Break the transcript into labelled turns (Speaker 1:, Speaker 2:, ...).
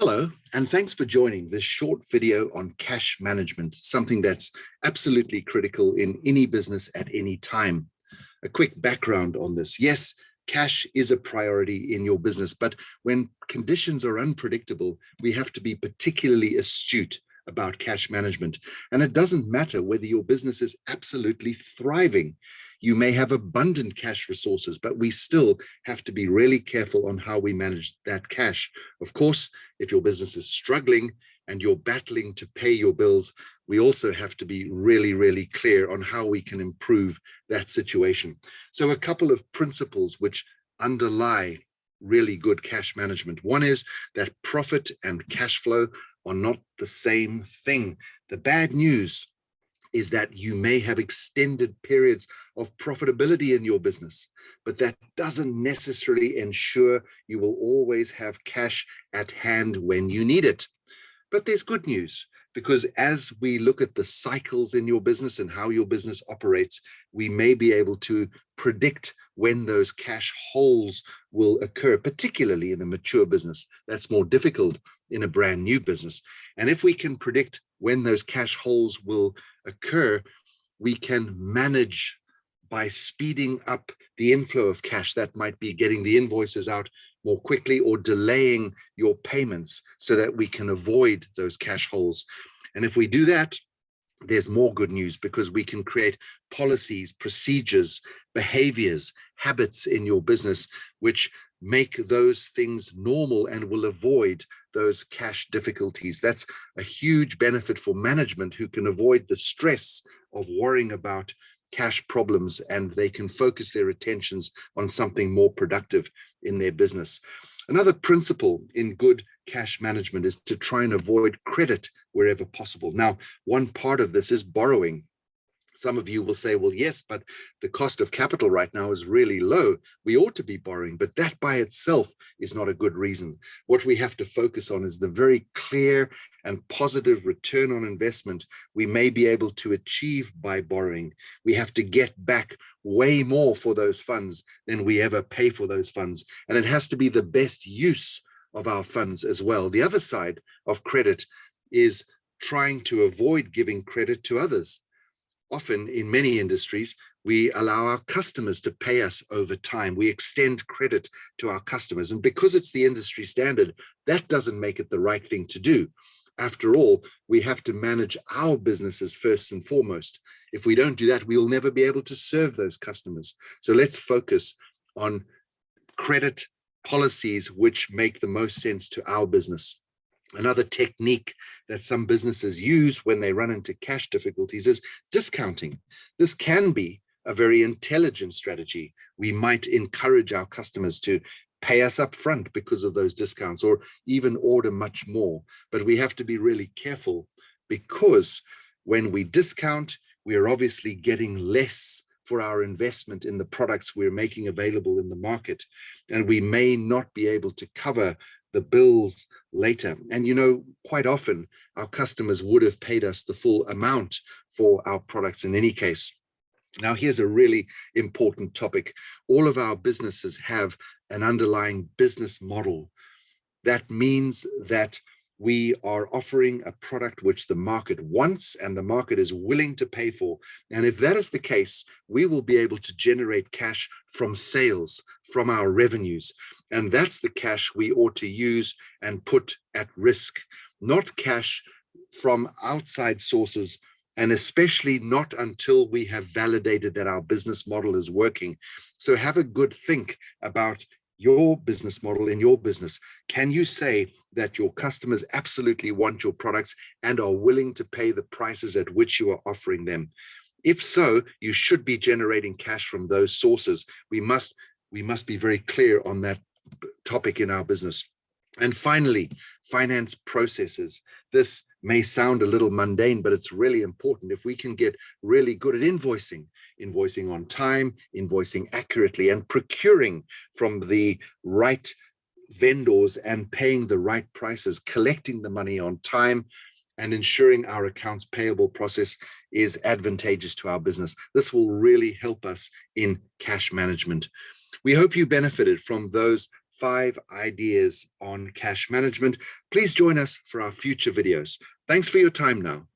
Speaker 1: Hello, and thanks for joining this short video on cash management, something that's absolutely critical in any business at any time. A quick background on this. Yes, cash is a priority in your business, but when conditions are unpredictable, we have to be particularly astute about cash management. And it doesn't matter whether your business is absolutely thriving. You may have abundant cash resources, but we still have to be really careful on how we manage that cash. Of course, if your business is struggling and you're battling to pay your bills, we also have to be really clear on how we can improve that situation. So a couple of principles which underlie really good cash management. One is that profit and cash flow are not the same thing. The bad news is that you may have extended periods of profitability in your business, but that doesn't necessarily ensure you will always have cash at hand when you need it. But there's good news, because as we look at the cycles in your business and how your business operates, we may be able to predict when those cash holes will occur, particularly in a mature business. That's more difficult in a brand new business. And if we can predict when those cash holes will occur, we can manage by speeding up the inflow of cash. That might be getting the invoices out more quickly or delaying your payments so that we can avoid those cash holes. And if we do that, there's more good news, because we can create policies, procedures, behaviors, habits in your business which make those things normal and will avoid those cash difficulties. That's a huge benefit for management, who can avoid the stress of worrying about cash problems, and they can focus their attentions on something more productive in their business. Another principle in good cash management is to try and avoid credit wherever possible. Now, one part of this is borrowing. Some of you will say, well, yes, but the cost of capital right now is really low. We ought to be borrowing, but that by itself is not a good reason. What we have to focus on is the very clear and positive return on investment we may be able to achieve by borrowing. We have to get back way more for those funds than we ever pay for those funds. And it has to be the best use of our funds as well. The other side of credit is trying to avoid giving credit to others. Often in many industries, we allow our customers to pay us over time. We extend credit to our customers. And because it's the industry standard, that doesn't make it the right thing to do. After all, we have to manage our businesses first and foremost. If we don't do that, we will never be able to serve those customers. So let's focus on credit policies which make the most sense to our business. Another technique that some businesses use when they run into cash difficulties is discounting. This can be a very intelligent strategy. We might encourage our customers to pay us up front because of those discounts, or even order much more. But we have to be really careful, because when we discount, we are obviously getting less for our investment in the products we're making available in the market. And we may not be able to cover the bills later. And quite often our customers would have paid us the full amount for our products in any case. Now, here's a really important topic. All of our businesses have an underlying business model. That means that we are offering a product which the market wants and the market is willing to pay for. And if that is the case, we will be able to generate cash from sales, from our revenues. And that's the cash we ought to use and put at risk, not cash from outside sources, and especially not until we have validated that our business model is working. So have a good think about your business model in your business. Can you say that your customers absolutely want your products and are willing to pay the prices at which you are offering them? If so, you should be generating cash from those sources. We must be very clear on that topic in our business. And finally, finance processes. This may sound a little mundane, but it's really important. If we can get really good at invoicing on time, invoicing accurately, and procuring from the right vendors and paying the right prices, collecting the money on time, and ensuring our accounts payable process is advantageous to our business. This will really help us in cash management. We hope you benefited from those 5 ideas on cash management. Please join us for our future videos. Thanks for your time now.